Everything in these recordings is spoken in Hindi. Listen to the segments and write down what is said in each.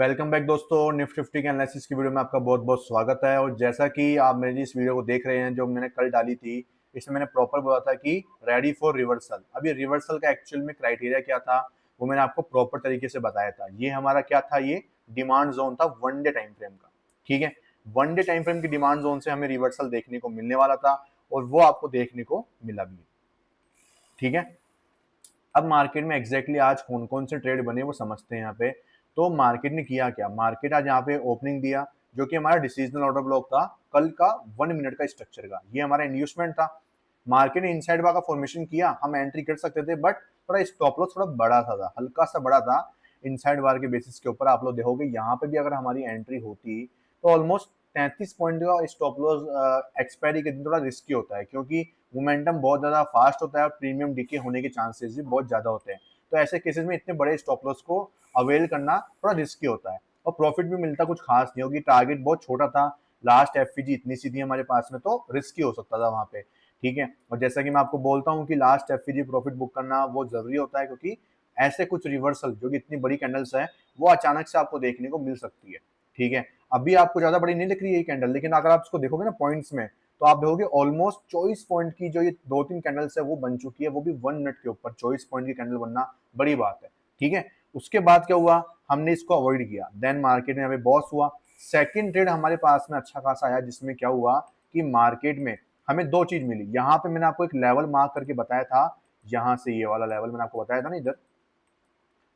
वेलकम बैक दोस्तों। निफ्टी फिफ्टी के एनालिसिस की वीडियो में आपका बहुत बहुत स्वागत है। और जैसा कि आप मेरी इस वीडियो को देख रहे हैं जो मैंने कल डाली थी, इसमें मैंने प्रॉपर बोला था कि रेडी फॉर रिवर्सल। अब ये रिवर्सल का एक्चुअल में क्राइटेरिया क्या था वो मैंने आपको प्रॉपर तरीके से बताया था। ये हमारा क्या था, ये डिमांड जोन था वन डे टाइम फ्रेम का। ठीक है, वन डे टाइम फ्रेम की डिमांड जोन से हमें रिवर्सल देखने को मिलने वाला था और वो आपको देखने को मिला भी। ठीक है, अब मार्केट में एग्जैक्टली आज कौन कौन से ट्रेड बने वो समझते हैं यहाँ पे। तो मार्केट ने किया क्या, मार्केट आज यहाँ पे ओपनिंग दिया जो कि हमारा डिसीजनल ऑर्डर ब्लॉक था कल का 1 मिनट का स्ट्रक्चर का, ये हमारा इंड्यूसमेंट था। मार्केट ने इनसाइड बार का फॉर्मेशन किया, हम एंट्री कर सकते थे बट थोड़ा स्टॉप लॉस थोड़ा बड़ा था, हल्का सा बड़ा था। इनसाइड बार के बेसिस के ऊपर आप लोग देखोगे यहाँ पे भी अगर हमारी एंट्री होती तो ऑलमोस्ट 33 पॉइंट का स्टॉप लॉस एक्सपायरी के दिन थोड़ा रिस्की होता है, क्योंकि मोमेंटम बहुत ज्यादा फास्ट होता है और प्रीमियम डीके होने के चांसेस भी बहुत ज्यादा होते हैं। तो ऐसे केसेस में इतने बड़े स्टॉप लॉस को अवेल करना थोड़ा रिस्की होता है और प्रॉफिट भी मिलता कुछ खास नहीं होगी। टारगेट बहुत छोटा था, लास्ट एफपीजी इतनी सी थी हमारे पास में, तो रिस्की हो सकता था वहां पे। ठीक है, और जैसा कि मैं आपको बोलता हूँ कि लास्ट एफपीजी प्रॉफिट बुक करना वो जरूरी होता है, क्योंकि ऐसे कुछ रिवर्सल जो कि इतनी बड़ी कैंडल्स है वो अचानक से आपको देखने को मिल सकती है। ठीक है, अभी आपको ज्यादा बड़ी नहीं दिख रही है ये कैंडल, लेकिन अगर आप इसको देखोगे ना पॉइंट्स में तो आप देखोगे ऑलमोस्ट 24 पॉइंट की जो ये दो तीन कैंडल्स है वो बन चुकी है, वो भी 1 मिनट के ऊपर 24 पॉइंट की कैंडल बनना बड़ी बात है। ठीक है, उसके बाद क्या हुआ, हमने इसको अवॉइड किया, देन मार्केट में हमें बॉस हुआ। सेकंड ट्रेड हमारे पास में अच्छा खासा आया, जिसमें क्या हुआ कि मार्केट में हमें दो चीज मिली। यहाँ पे मैंने आपको एक लेवल मार्क करके बताया था, यहाँ से ये वाला लेवल मैंने आपको बताया था ना, इधर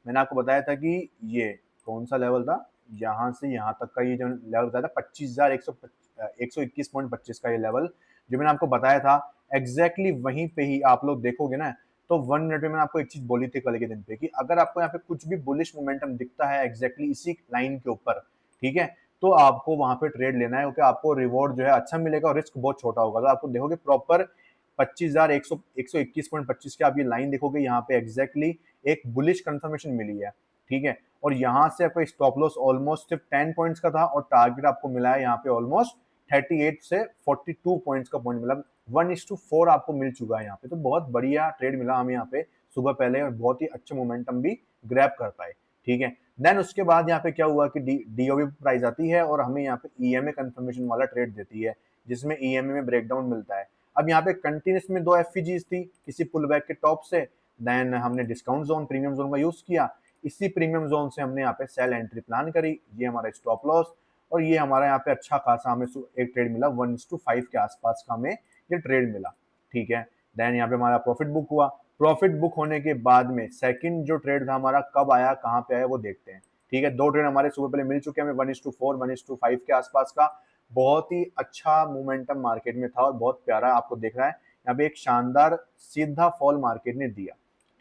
मैंने आपको बताया था कि ये कौन सा लेवल था, यहाँ से यहाँ तक का ये जो लेवल बताया था 25,121.25 का ये लेवल जो मैंने आपको बताया था, एग्जैक्टली वहीं पे ही आप लोग देखोगे ना। तो 1 मिनट में मैंने आपको एक चीज बोली थी कल के दिन पे कि अगर आपको यहाँ पे कुछ भी बुलिश मोमेंटम दिखता है एग्जैक्टली इसी लाइन के ऊपर, ठीक है, तो आपको वहां पे ट्रेड लेना है, क्योंकि आपको रिवॉर्ड जो है अच्छा मिलेगा और रिस्क बहुत छोटा होगा। तो आपको देखोगे प्रॉपर 25,121.25 की आप ये लाइन देखोगे, यहाँ पे एग्जैक्टली एक बुलिश कंफर्मेशन मिली है। ठीक है, और यहाँ से आपका स्टॉप लॉस ऑलमोस्ट सिर्फ 10 पॉइंट्स का था और टारगेट आपको मिला है यहाँ पे ऑलमोस्ट 38 से 42 पॉइंट्स का पॉइंट, मतलब 1:4 आपको मिल चुका है यहाँ पे। तो बहुत बढ़िया ट्रेड मिला हमें यहाँ पे सुबह पहले और बहुत ही अच्छे मोमेंटम भी ग्रैब कर पाए। ठीक है, देन उसके बाद यहाँ पे क्या हुआ कि डीओबी प्राइस आती है और हमें यहाँ पे ईएमए कंफर्मेशन वाला ट्रेड देती है, जिसमें ईएमए में ब्रेकडाउन मिलता है। अब यहाँ पे कंटिन्यूस में दो एफपीजीज थी किसी पुल बैक के टॉप से, देन हमने डिस्काउंट जोन प्रीमियम जोन का यूज किया, इसी प्रीमियम जोन से हमने यहाँ पे सेल एंट्री प्लान करी, ये हमारा स्टॉप लॉस। और ये हमारा यहाँ पे अच्छा खासा हमें एक ट्रेड मिला 1:5 के आसपास का हमें ये ट्रेड मिला। ठीक है, देन यहाँ पे हमारा प्रॉफिट बुक हुआ। प्रॉफिट बुक होने के बाद में सेकंड जो ट्रेड था हमारा कब आया कहाँ पे आया वो देखते हैं। ठीक है, दो ट्रेड हमारे सुबह पहले मिल चुके हैं हमें 1:4 1:5 के आसपास का। बहुत ही अच्छा मोमेंटम मार्केट में था और बहुत प्यारा आपको दिख रहा है यहाँ पे एक शानदार सीधा फॉल मार्केट ने दिया।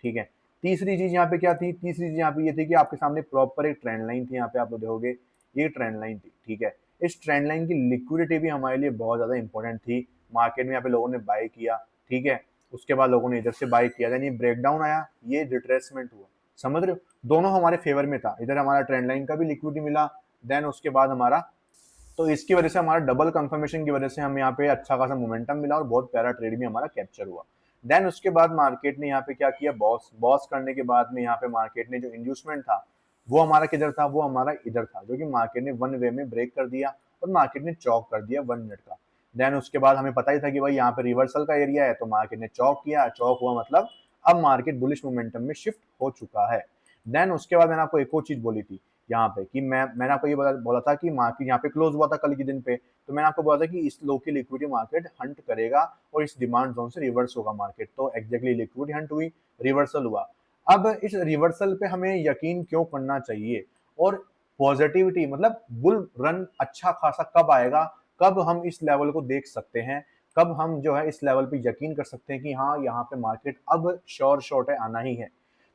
ठीक है, तीसरी चीज यहाँ पे क्या थी, तीसरी चीज यहाँ पे ये थी कि आपके सामने प्रॉपर एक ट्रेंड लाइन थी, यहाँ पे आप लोग देखोगे ये ट्रेंड लाइन थी। ठीक है, इस ट्रेंड लाइन की लिक्विडिटी भी हमारे लिए बहुत ज्यादा इंपॉर्टेंट थी। मार्केट में यहाँ पे लोगों ने बाय किया, ठीक है, उसके बाद लोगों ने इधर से बाय किया, यानी ब्रेकडाउन आया, ये रिट्रेसमेंट हुआ। समझ रहे हो, दोनों हमारे फेवर में था, इधर हमारा ट्रेंड लाइन का भी लिक्विडिटी मिला, देन उसके बाद हमारा, तो इसकी वजह से हमारा डबल कंफर्मेशन की वजह से हमें यहाँ पे अच्छा खासा मोमेंटम मिला और बहुत प्यारा ट्रेड भी हमारा कैप्चर हुआ। देन उसके बाद मार्केट ने यहाँ पे क्या किया, बॉस बॉस करने के बाद में यहाँ पे मार्केट ने जो इंड्यूसमेंट था वो हमारा किधर था, वो हमारा इधर था, जो कि मार्केट ने वन वे में ब्रेक कर दिया और मार्केट ने चौक कर दिया 1 मिनट का। देन उसके बाद हमें पता ही था कि भाई यहाँ पे रिवर्सल का एरिया है, तो मार्केट ने चौक किया, चौक हुआ मतलब अब मार्केट बुलिश मोमेंटम में शिफ्ट हो चुका है। देन उसके बाद मैंने आपको एक और चीज बोली थी यहाँ पे कि मैंने आपको ये बोला था कि मार्केट यहाँ पे क्लोज हुआ था कल के दिन पे, तो मैंने आपको बोला था कि इस लो की लिक्विडिटी मार्केट हंट करेगा और इस डिमांड जोन से रिवर्स होगा मार्केट, तो एग्जैक्टली लिक्विडिटी हंट हुई, रिवर्सल हुआ। अब इस रिवर्सल पे हमें यकीन क्यों करना चाहिए और पॉजिटिविटी मतलब बुल रन अच्छा खासा कब आएगा, कब हम इस लेवल को देख सकते हैं, कब हम जो है इस लेवल पे यकीन कर सकते हैं कि हाँ यहाँ पे मार्केट अब श्योर शॉर्ट है, आना ही है।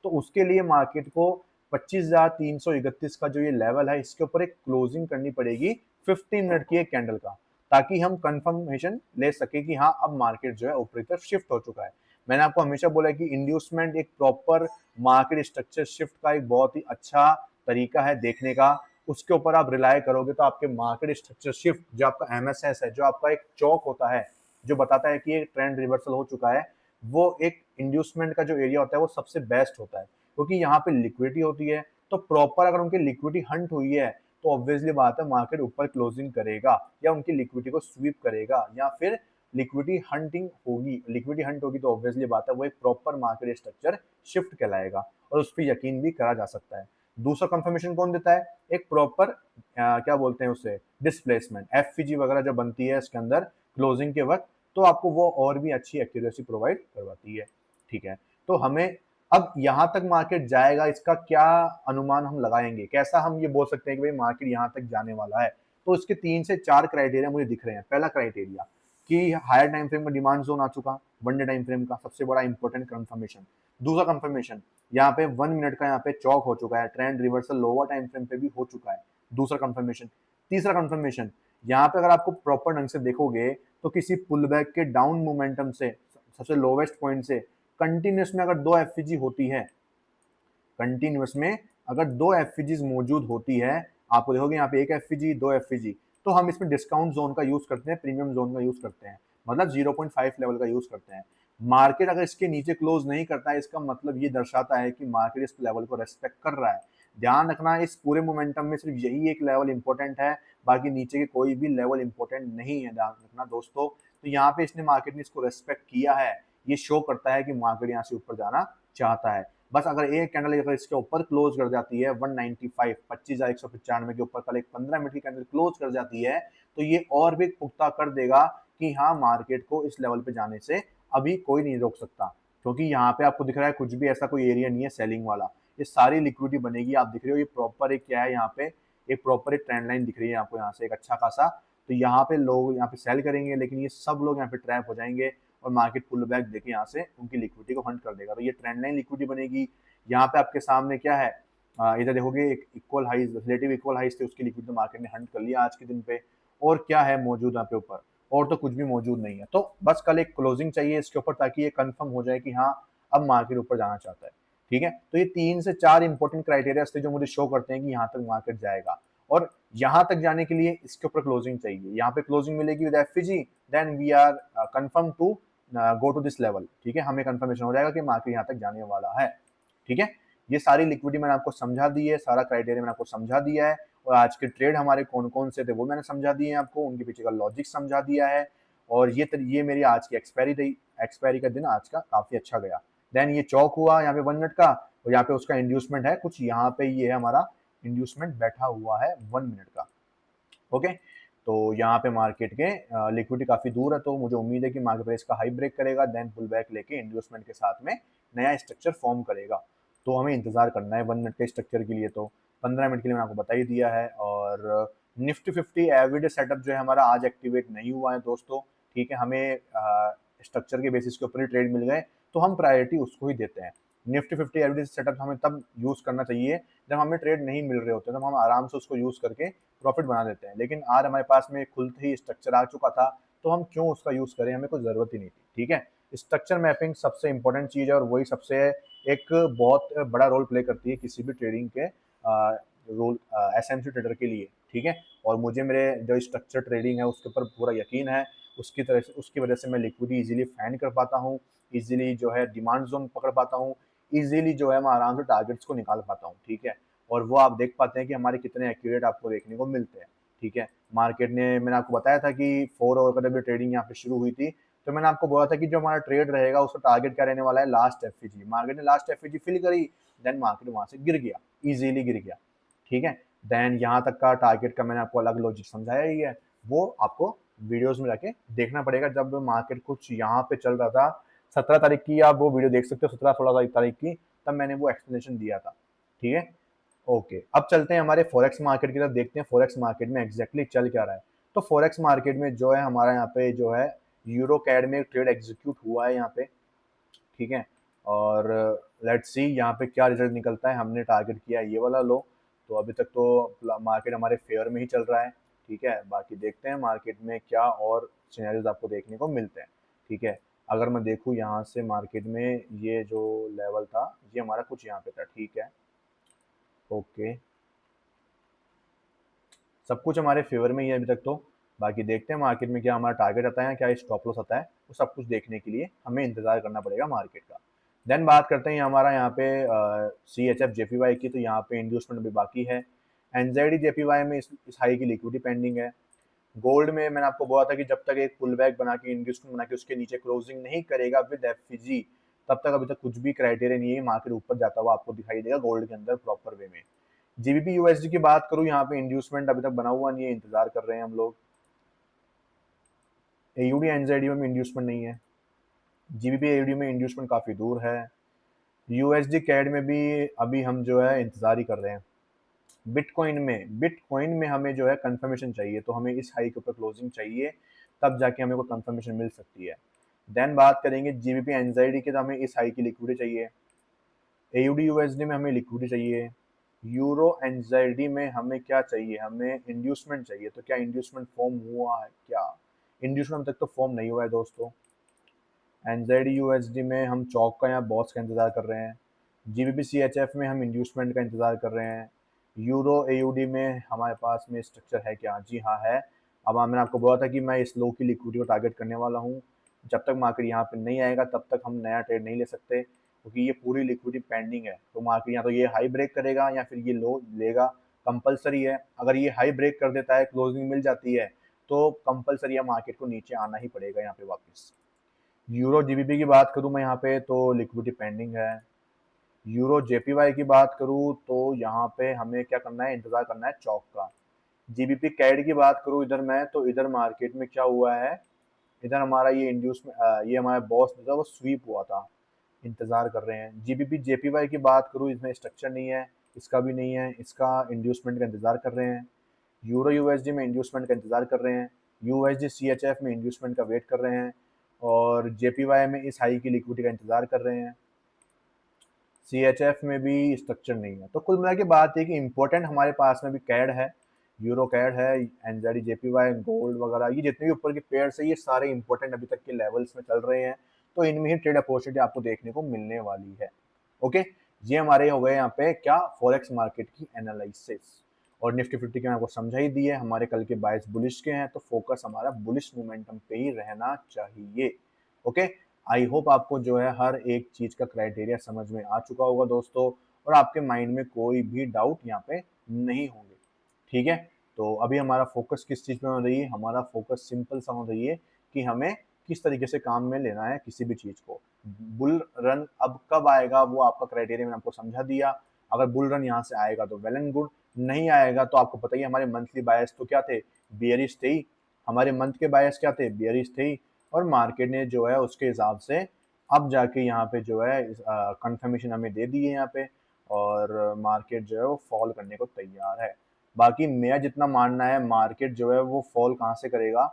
तो उसके लिए मार्केट को 25,331 का जो ये लेवल है इसके ऊपर एक क्लोजिंग करनी पड़ेगी 15 मिनट की एक कैंडल का, ताकि हम कंफर्मेशन ले सके कि हाँ अब मार्केट जो है ऊपरी तरफ शिफ्ट हो चुका है। मैंने आपको हमेशा बोला कि इंड्यूसमेंट एक प्रॉपर मार्केट स्ट्रक्चर शिफ्ट का एक बहुत ही अच्छा तरीका है देखने का। उसके ऊपर आप रिलाय करोगे तो आपके मार्केट स्ट्रक्चर शिफ्ट जो आपका एमएसएस है, जो आपका एक चौक होता है जो बताता है कि ये ट्रेंड रिवर्सल हो चुका है, वो एक इंड्यूसमेंट का जो एरिया होता है वो सबसे बेस्ट होता है, क्योंकि यहाँ पे लिक्विडिटी होती है, तो प्रॉपर अगर उनकी लिक्विडिटी हंट हुई है तो ऑब्वियसली बात है मार्केट ऊपर क्लोजिंग करेगा या उनकी लिक्विडिटी को स्वीप करेगा या फिर लिक्विडिटी हंटिंग होगी। लिक्विडिटी हंट होगी तो ऑब्वियसली बात है वो एक प्रॉपर मार्केट स्ट्रक्चर शिफ्ट कहलाएगा और उस पर यकीन भी करा जा सकता है। दूसरा कंफर्मेशन कौन देता है? एक प्रॉपर क्या बोलते हैं उसे, डिस्प्लेसमेंट, एफपीजी वगैरह जो बनती है इसके अंदर क्लोजिंग के वक्त, तो आपको वो और भी अच्छी एक्यूरेसी प्रोवाइड करवाती है। ठीक है, तो हमें अब यहाँ तक मार्केट जाएगा इसका क्या अनुमान हम लगाएंगे, कैसा हम ये बोल सकते हैं कि भाई मार्केट यहाँ तक जाने वाला है? तो इसके 3 से 4 क्राइटेरिया मुझे दिख रहे हैं। पहला क्राइटेरिया कि हायर टाइम फ्रेम में डिमांड जोन आ चुका, वन डे टाइम फ्रेम का सबसे बड़ा इंपॉर्टेंट कंफर्मेशन। दूसरा कंफर्मेशन, यहाँ पे 1 मिनट का यहाँ पे चौक हो चुका है, trend reversal lower time frame पे भी हो चुका है, दूसरा कंफर्मेशन। तीसरा कंफर्मेशन, यहाँ पे अगर आपको प्रॉपर ढंग से देखोगे तो किसी पुल बैक के डाउन मोमेंटम से सबसे लोवेस्ट पॉइंट से कंटिन्यूस में अगर 2 एफजी होती है, कंटिन्यूस में अगर 2 एफजीज मौजूद होती है, आपको देखोगे यहाँ पे 1 एफजी 2 एफजी, तो हम इसमें डिस्काउंट जोन का यूज करते हैं, प्रीमियम जोन का यूज करते हैं, मतलब 0.5 लेवल का यूज करते हैं। मार्केट अगर इसके नीचे क्लोज नहीं करता है इसका मतलब ये दर्शाता है कि मार्केट इस लेवल को रेस्पेक्ट कर रहा है। ध्यान रखना इस पूरे मोमेंटम में सिर्फ यही एक लेवल इंपॉर्टेंट है, बाकी नीचे के कोई भी लेवल इंपॉर्टेंट नहीं है, ध्यान रखना दोस्तों। तो यहाँ पे इसने मार्केट ने इसको रेस्पेक्ट किया है, ये शो करता है कि मार्केट यहाँ से ऊपर जाना चाहता है। बस अगर एक कैंडल अगर इसके ऊपर क्लोज कर जाती है 195 25,195 के ऊपर कल एक 15 मिनट की कैंडल क्लोज कर जाती है तो ये और भी पुख्ता कर देगा कि हाँ मार्केट को इस लेवल पे जाने से अभी कोई नहीं रोक सकता, क्योंकि यहाँ पे आपको दिख रहा है कुछ भी ऐसा कोई एरिया नहीं है सेलिंग वाला, ये सारी लिक्विडिटी बनेगी। आप दिख रहे हो ये प्रॉपर एक क्या है, यहाँ पे एक प्रॉपर एक ट्रेंड लाइन दिख रही है आपको यहाँ से एक अच्छा खासा, तो यहाँ पे लोग यहाँ पे सेल करेंगे लेकिन ये सब लोग यहाँ पे ट्रैप हो जाएंगे और मार्केट पुल बैक देके यहाँ से उनकी लिक्विडिटी को हंट कर देगा। तो ये ट्रेंड लाइन लिक्विडिटी बनेगी। यहाँ पे आपके सामने क्या है, इधर देखोगे एक equal highs, relative equal highs थे, उसकी लिक्विडिटी मार्केट ने हंट कर लिया आज के दिन पे। और क्या है मौजूद यहाँ पे ऊपर, और तो कुछ भी मौजूद नहीं है। तो बस कल एक क्लोजिंग चाहिए इसके ऊपर ताकि ये कंफर्म हो जाए कि हाँ अब मार्केट ऊपर जाना चाहता है। ठीक है, तो ये 3 से 4 इंपॉर्टेंट क्राइटेरिया थे जो मुझे शो करते हैं कि यहाँ तक मार्केट जाएगा और यहाँ तक जाने के लिए इसके ऊपर क्लोजिंग चाहिए। यहाँ पे क्लोजिंग मिलेगी with FG, then we are confirm to go to this level. ठीक है, हमें कंफर्मेशन हो जाएगा कि मार्केट यहाँ तक जाने वाला है। ठीक है, ये सारी लिक्विडिटी मैंने आपको समझा दी है, सारा क्राइटेरिया मैंने आपको समझा दिया है और आज के ट्रेड हमारे कौन कौन से थे वो मैंने समझा दिए हैं आपको, उनके पीछे का लॉजिक समझा दिया है। और ये मेरी आज की एक्सपायरी थी, एक्सपायरी का दिन आज का काफी अच्छा गया। देन ये चौक हुआ यहाँ पे 1 मिनट का और यहाँ पे उसका इंड्यूसमेंट है कुछ, यहाँ पे ये है हमारा इंड्यूसमेंट बैठा हुआ है 1 मिनट का। ओके, तो यहाँ पे मार्केट के लिक्विडिटी काफी दूर है, तो मुझे उम्मीद है कि मार्केट प्राइस का हाई ब्रेक करेगा, देन पुल बैक लेके इंड्यूसमेंट के साथ में नया स्ट्रक्चर फॉर्म करेगा। तो हमें इंतजार करना है 1 मिनट के स्ट्रक्चर के लिए, तो 15 मिनट के लिए मैंने आपको बता ही दिया है। और निफ्टी 50 एवरीडे सेटअप जो है हमारा आज एक्टिवेट नहीं हुआ है दोस्तों। ठीक है, हमें स्ट्रक्चर के बेसिस के ऊपर ही ट्रेड मिल गए तो हम प्रायोरिटी उसको ही देते हैं। निफ्टी 50 एवरीडे सेटअप हमें तब यूज करना चाहिए जब हमें ट्रेड नहीं मिल रहे होते, तब हम आराम से उसको यूज करके प्रॉफिट बना देते हैं। लेकिन आज हमारे पास में खुलते ही स्ट्रक्चर आ चुका था तो हम क्यों उसका यूज करें, हमें कोई जरूरत ही नहीं थी। ठीक है, स्ट्रक्चर मैपिंग सबसे इंपॉर्टेंट चीज है और वही सबसे एक बहुत बड़ा रोल प्ले करती है किसी भी ट्रेडिंग के रोल एसएमसी ट्रेडर के लिए। ठीक है, और मुझे मेरे जो स्ट्रक्चर ट्रेडिंग है उसके ऊपर पूरा यकीन है, उसकी तरह से उसकी वजह से मैं लिक्विडिटी इजीली फाइंड कर पाता हूँ, इजीली जो है डिमांड जोन पकड़ पाता हूँ, इजीली जो है मैं आराम से टारगेट्स को निकाल पाता हूँ। ठीक है, और वो आप देख पाते हैं कि हमारे कितने एक्यूरेट आपको देखने को मिलते हैं। ठीक है, मार्केट ने मैंने आपको बताया था कि 4 आवर का जब ट्रेडिंग यहाँ पे शुरू हुई थी तो मैंने आपको बोला था कि जो हमारा ट्रेड रहेगा उसका टारगेट क्या रहने वाला है, लास्ट एफईजी। मार्केट ने लास्ट एफईजी फिल करी, देन मार्केट वहां से गिर गया, इजीली गिर गया। ठीक है, देन यहाँ तक का टारगेट का मैंने आपको अलग लॉजिक समझाया ही है, वो आपको वीडियोस में जाके देखना पड़ेगा। जब मार्केट कुछ यहाँ पे चल रहा था 17 तारीख की, आप वो वीडियो देख सकते हो 17-16 तारीख की, तब मैंने वो एक्सप्लेनेशन दिया था। ठीक है, ओके, अब चलते हैं हमारे फॉरेक्स मार्केट की तरफ, देखते हैं फॉरेक्स मार्केट में एग्जैक्टली चल क्या रहा है। तो फॉरेक्स मार्केट में जो है हमारा यहाँ पे जो है यूरो कैड में ट्रेड एग्जीक्यूट हुआ है यहाँ पे। ठीक है, और लेट्स सी यहाँ पे क्या रिजल्ट निकलता है। हमने टारगेट किया ये वाला लो, तो अभी तक तो मार्केट हमारे फेवर में ही चल रहा है। ठीक है, बाकी देखते हैं मार्केट में क्या और सिनेरियोज आपको देखने को मिलते हैं। ठीक है, अगर मैं देखूँ यहाँ से मार्केट में ये जो लेवल था ये हमारा कुछ यहाँ पे था। ठीक है, ओके, सब कुछ हमारे फेवर में ही है अभी तक तो। बाकी देखते हैं मार्केट में क्या हमारा टारगेट आता है, क्या स्टॉप लॉस आता है, वो सब कुछ देखने के लिए हमें इंतजार करना पड़ेगा मार्केट का। देन बात करते हैं हमारा यहाँ पे CHF JPY की, तो यहाँ पे इंड्यूसमेंट अभी बाकी है। NZD JPY में इस हाई की लिक्विडिटी पेंडिंग है। गोल्ड में मैंने आपको बोला था कि जब तक एक पुल बैक बना के इंड्यूसमेंट बना के उसके नीचे क्लोजिंग नहीं करेगा विद एफजी, तब तक अभी तक कुछ भी क्राइटेरिया नहीं है, मार्केट ऊपर जाता हुआ आपको दिखाई देगा गोल्ड के अंदर प्रॉपर वे में। जीबीपी यूएसडी की बात करूं, यहाँ पे इंड्यूसमेंट अभी तक बना हुआ नहीं है, इंतजार कर रहे हैं हम लोग। एयूडी एनजेडी में इंड्यूसमेंट नहीं है, जीबीपी एयूडी में इंड्यूसमेंट काफी दूर है। यूएसडी कैड में भी अभी हम जो है इंतजार ही कर रहे हैं। बिटकॉइन में हमें जो है कंफर्मेशन चाहिए, तो हमें इस हाई के ऊपर क्लोजिंग चाहिए, तब जाके हमें को कंफर्मेशन मिल सकती है। देन बात करेंगे जीबीपी एनजेडी की, तो हमें इस हाई की लिक्विडिटी चाहिए। एयूडी यूएसडी में हमें लिक्विडिटी चाहिए। यूरो एनजेडी में हमें क्या चाहिए, हमें इंड्यूसमेंट चाहिए। तो क्या इंड्यूसमेंट फॉर्म हुआ है क्या? इंड्यूसमेंट तक तो फॉर्म नहीं हुआ है दोस्तों। एनजेडी यूएसडी में हम चौक का या बॉस का इंतजार कर रहे हैं। जीबीपी सीएचएफ में हम इंड्यूसमेंट का इंतजार कर रहे हैं। यूरो एयूडी में हमारे पास में स्ट्रक्चर है क्या? जी हाँ है। अब मैंने आपको बोला था कि मैं इस लो की लिक्विडिटी को टारगेट करने वाला हूँ। जब तक मार्केट यहाँ पे नहीं आएगा तब तक हम नया ट्रेड नहीं ले सकते, क्योंकि ये पूरी लिक्विडिटी पेंडिंग है। तो मार्केट या तो ये हाई ब्रेक करेगा या फिर ये लो लेगा, कंपलसरी है। अगर ये हाई ब्रेक कर देता है, क्लोजिंग मिल जाती है, तो कंपलसरी है मार्केट को नीचे आना ही पड़ेगा यहाँ पे वापस। यूरो जीबीपी की बात करूँ मैं यहाँ पे, तो लिक्विडिटी पेंडिंग है। यूरो जेपीवाई की बात करूँ तो यहाँ पे हमें क्या करना है, इंतजार करना है चौक का। जीबीपी कैड की बात करूँ इधर मैं, तो इधर मार्केट में क्या हुआ है, इधर हमारा ये इंड्यूस ये हमारा बॉस था वो स्वीप हुआ था, इंतजार कर रहे हैं। जीबीपी जेपीवाई की बात करूँ, इसमें स्ट्रक्चर नहीं है, इसका भी नहीं है, इसका इंड्यूसमेंट का इंतजार कर रहे हैं। यूरो यूएसडी में इंड्यूसमेंट का इंतजार कर रहे हैं। यूएसडी सीएचएफ में इंड्यूसमेंट का वेट कर रहे हैं। और जेपीवाई में इस हाई की लिक्विडिटी का इंतजार कर रहे हैं। सीएचएफ में भी स्ट्रक्चर नहीं है। तो कुल मिला के बात है कि इंपॉर्टेंट हमारे पास में भी कैड है, यूरो कैड है, एनजेडी जेपीवाई, गोल्ड वगैरह, ये जितने भी ऊपर के पेयर्स है ये सारे इंपॉर्टेंट अभी तक के लेवल्स में चल रहे हैं। तो इनमें ही ट्रेड अपॉर्चुनिटी आपको देखने को मिलने वाली है। ओके, ये हमारे हो गए यहाँ पे क्या, फॉरेक्स मार्केट की एनालिसिस। और निफ्टी 50 के मैं आपको समझा ही दी है, हमारे कल के बायस बुलिश के हैं, तो फोकस हमारा बुलिश मोमेंटम पे ही रहना चाहिए। ओके, आई होप आपको जो है हर एक चीज का क्राइटेरिया समझ में आ चुका होगा दोस्तों, और आपके माइंड में कोई भी डाउट यहाँ पे नहीं होंगे। ठीक है, तो अभी हमारा फोकस किस चीज में हो रही है, हमारा फोकस सिंपल सा हो रही है कि हमें किस तरीके से काम में लेना है किसी भी चीज को। बुल रन अब कब आएगा वो आपका क्राइटेरिया मैंने आपको समझा दिया। अगर बुल रन यहाँ से आएगा तो वेल एंड गुड, नहीं आएगा तो आपको पता ही हमारे मंथली बायस तो क्या थे, बियरिश थे ही। हमारे मंथ के बायस क्या थे, बियरिश थे ही। और मार्केट ने जो है उसके हिसाब से अब जाके यहाँ पे जो है कंफर्मेशन हमें दे दी है यहाँ पे, और मार्केट जो है वो फॉल करने को तैयार है। बाकी मेरा जितना मानना है, मार्केट जो है वो फॉल कहाँ से करेगा,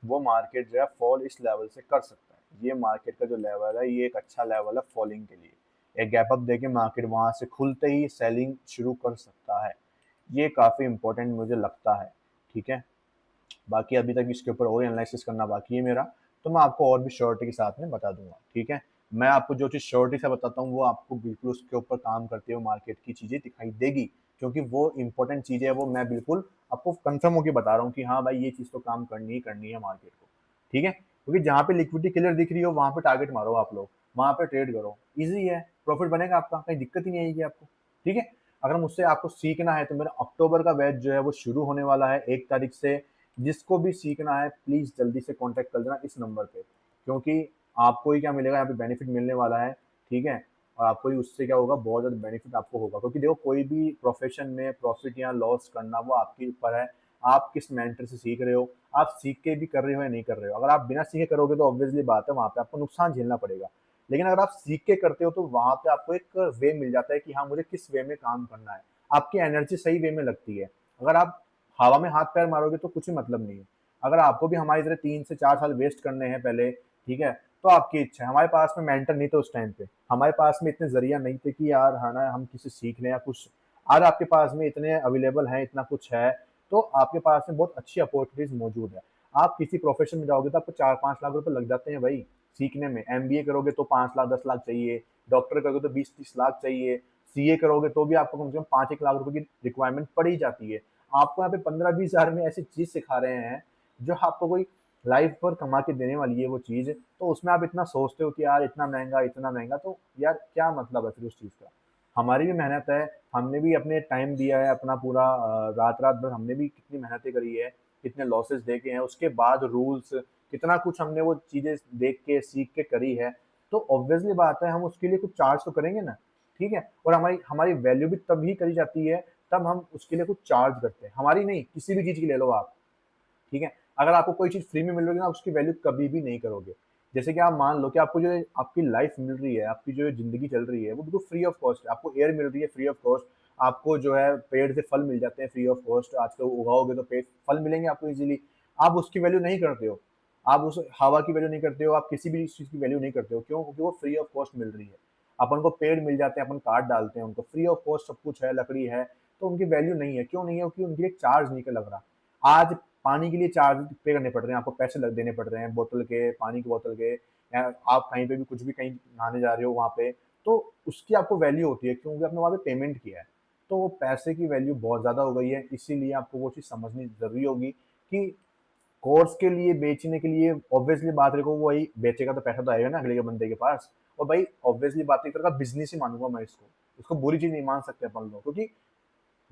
वो मार्केट जो है फॉल इस लेवल से कर सकता है। ये मार्केट का जो लेवल है ये एक अच्छा लेवल है फॉलिंग के लिए। एक गैप अप देके मार्केट वहां से खुलते ही सेलिंग शुरू कर सकता है, ये काफी इंपॉर्टेंट मुझे लगता है। ठीक है, बाकी अभी तक इसके ऊपर और एनालिसिस करना बाकी है मेरा, तो मैं आपको और भी श्योरिटी के साथ में बता दूंगा। ठीक है, मैं आपको जो चीज़ श्योरिटी से बताता हूँ वो आपको बिल्कुल उसके ऊपर काम करते हुए मार्केट की चीज़ें दिखाई देगी, क्योंकि वो इंपॉर्टेंट चीज़ें है, वो मैं बिल्कुल आपको कंफर्म होकर बता रहा हूँ कि हाँ भाई ये चीज़ तो काम करनी ही करनी है मार्केट को। ठीक है, क्योंकि जहाँ पे लिक्विडिटी क्लियर दिख रही हो वहाँ पे टारगेट मारो आप लोग, वहाँ पे ट्रेड करो, ईजी है, प्रॉफिट बनेगा आपका, कहीं दिक्कत ही नहीं आएगी आपको। ठीक है, अगर मुझसे आपको सीखना है तो मेरा अक्टूबर का बैच जो है वो शुरू होने वाला है 1 तारीख से। जिसको भी सीखना है प्लीज जल्दी से कांटेक्ट कर देना इस नंबर पे, क्योंकि आपको ही क्या मिलेगा यहाँ पे, बेनिफिट मिलने वाला है। ठीक है, और आपको ही उससे क्या होगा, बहुत ज़्यादा बेनिफिट आपको होगा, क्योंकि देखो कोई भी प्रोफेशन में प्रॉफिट या लॉस करना वो आपके ऊपर है, आप किस मेंटर से सीख रहे हो, आप सीख के भी कर रहे हो या नहीं कर रहे हो। अगर आप बिना सीखे करोगे तो ऑब्वियसली बात है वहाँ पे आपको नुकसान झेलना पड़ेगा, लेकिन अगर आप सीख के करते हो तो वहाँ पे आपको एक वे मिल जाता है कि हाँ मुझे किस वे में काम करना है, आपकी एनर्जी सही वे में लगती है। अगर आप हवा में हाथ पैर मारोगे तो कुछ ही मतलब नहीं है। अगर आपको भी हमारी तरह 3 से 4 साल वेस्ट करने हैं पहले, ठीक है, तो आपकी इच्छा है। हमारे पास में मेंटर नहीं थे उस टाइम पे, हमारे पास में इतने जरिया नहीं थे कि यार है ना हम किसी सीख लें या कुछ। आज आपके पास में इतने अवेलेबल हैं, इतना कुछ है, तो आपके पास में बहुत अच्छी अपॉर्चुनिटीज मौजूद है। आप किसी प्रोफेशन में जाओगे तो आपको 4-5 लाख रुपए लग जाते हैं भाई सीखने में। एमबीए करोगे तो 5 लाख 10 लाख चाहिए, डॉक्टर करोगे तो 20-30 लाख चाहिए, सीए करोगे तो भी आपको कम से कम 5-1 लाख रुपए की रिक्वायरमेंट पड़ ही जाती है। आपको यहाँ पे 15-20 हजार में ऐसी चीज सिखा रहे हैं जो आपको कोई लाइफ पर कमा के देने वाली है वो चीज़, तो उसमें आप इतना सोचते हो कि यार इतना महँगा, तो यार क्या मतलब है फिर उस चीज़ का? हमारी भी मेहनत है, हमने भी अपने टाइम दिया है अपना पूरा, रात-रात भर हमने भी कितनी मेहनतें करी है, कितने लॉसेस देखे हैं, उसके बाद रूल्स, कितना कुछ हमने वो चीज़ें देख के, सीख के करी है, तो ऑब्वियसली बात है हम उसके लिए कुछ चार्ज तो करेंगे ना, ठीक है? और हमारी हमारी वैल्यू भी तभी करी जाती है, तब हम उसके लिए कुछ चार्ज करते हैं। हमारी नहीं, किसी भी चीज़ की ले लो आप। ठीक है? अगर आपको कोई चीज़ फ्री में मिल रही है ना, आप उसकी वैल्यू कभी भी नहीं करोगे। जैसे कि आप मान लो कि आपको जो आपकी लाइफ़ मिल रही है, आपकी जो ज़िंदगी चल रही है, वो बिल्कुल फ्री ऑफ कॉस्ट है। आपको एयर मिल रही है फ्री ऑफ कॉस्ट, आपको जो है पेड़ से फल मिल जाते हैं फ्री ऑफ कॉस्ट, आजकल उगाओगे तो पेड़ फल मिलेंगे आपको ईज़िली। आप उसकी वैल्यू नहीं करते हो। आप उस हवा की वैल्यू नहीं करते हो, आप किसी भी चीज़ की वैल्यू नहीं करते हो। क्यों? क्योंकि वो फ्री ऑफ कॉस्ट मिल रही है। अपन को पेड़ मिल जाते हैं, अपन काट डालते हैं उनको, फ्री ऑफ कॉस्ट सब कुछ है, लकड़ी है, तो उनकी वैल्यू नहीं है। क्यों नहीं है? क्योंकि उनके लिए चार्ज नहीं लग रहा। आज पानी के लिए चार्ज पे करने पड़ रहे हैं, आपको पैसे लग देने पड़ रहे हैं बोतल के, पानी की बोतल के, या आप कहीं पे भी कुछ भी कहीं नहाने जा रहे हो वहाँ पे, तो उसकी आपको वैल्यू होती है क्योंकि आपने वहाँ पे पेमेंट किया है। तो वो पैसे की वैल्यू बहुत ज़्यादा हो गई है, इसीलिए आपको वो चीज़ समझनी ज़रूरी होगी कि कोर्स के लिए बेचने के लिए ऑब्वियसली बात, देखो वही बेचेगा तो पैसा तो आएगा ना अगले के बंदे के पास। और भाई ऑब्वियसली बात, एक तरह का बिज़नेस ही मानूँगा मैं इसको। इसको बुरी चीज़ नहीं मान सकते अपन लोग, क्योंकि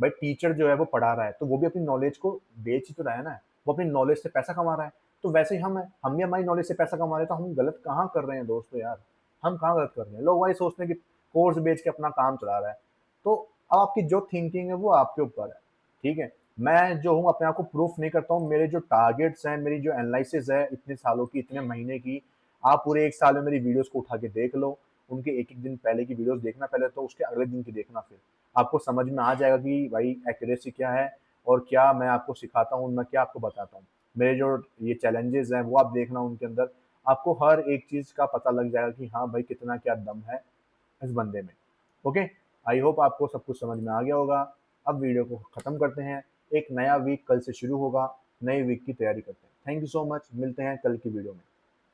भाई टीचर जो है वो पढ़ा रहा है, तो वो भी अपनी नॉलेज को बेच ही तो रहा है ना, वो अपनी नॉलेज से पैसा कमा रहा है। तो वैसे ही हम भी हमारी नॉलेज से पैसा कमा रहे हैं, तो हम गलत कहाँ कर रहे हैं दोस्तों यार? हम कहाँ गलत कर रहे हैं? लोग वही सोचते हैं कि कोर्स बेच के अपना काम चला रहा है। तो अब आपकी जो थिंकिंग है वो आपके ऊपर है, ठीक है? मैं जो हूँ अपने आप को प्रूफ नहीं करता हूँ, मेरे जो टारगेट्स हैं, मेरी जो एनालिसिस है इतने सालों की, इतने महीने की, आप पूरे 1 साल में मेरी वीडियोज़ को उठा के देख लो, उनके एक-एक दिन पहले की वीडियोज़ देखना पहले, तो उसके अगले दिन की देखना फिर। आपको समझ में आ जाएगा कि भाई एक्यूरेसी क्या है और क्या मैं आपको सिखाता हूँ, मैं क्या आपको बताता हूँ। मेरे जो ये चैलेंजेज़ हैं वो आप देखना उनके अंदर, आपको हर एक चीज़ का पता लग जाएगा कि हाँ भाई कितना क्या दम है इस बंदे में। ओके? आई होप आपको सब कुछ समझ में आ गया होगा। अब वीडियो को खत्म करते हैं। एक नया वीक कल से शुरू होगा, नए वीक की तैयारी करते हैं। थैंक यू सो मच, मिलते हैं कल की वीडियो में।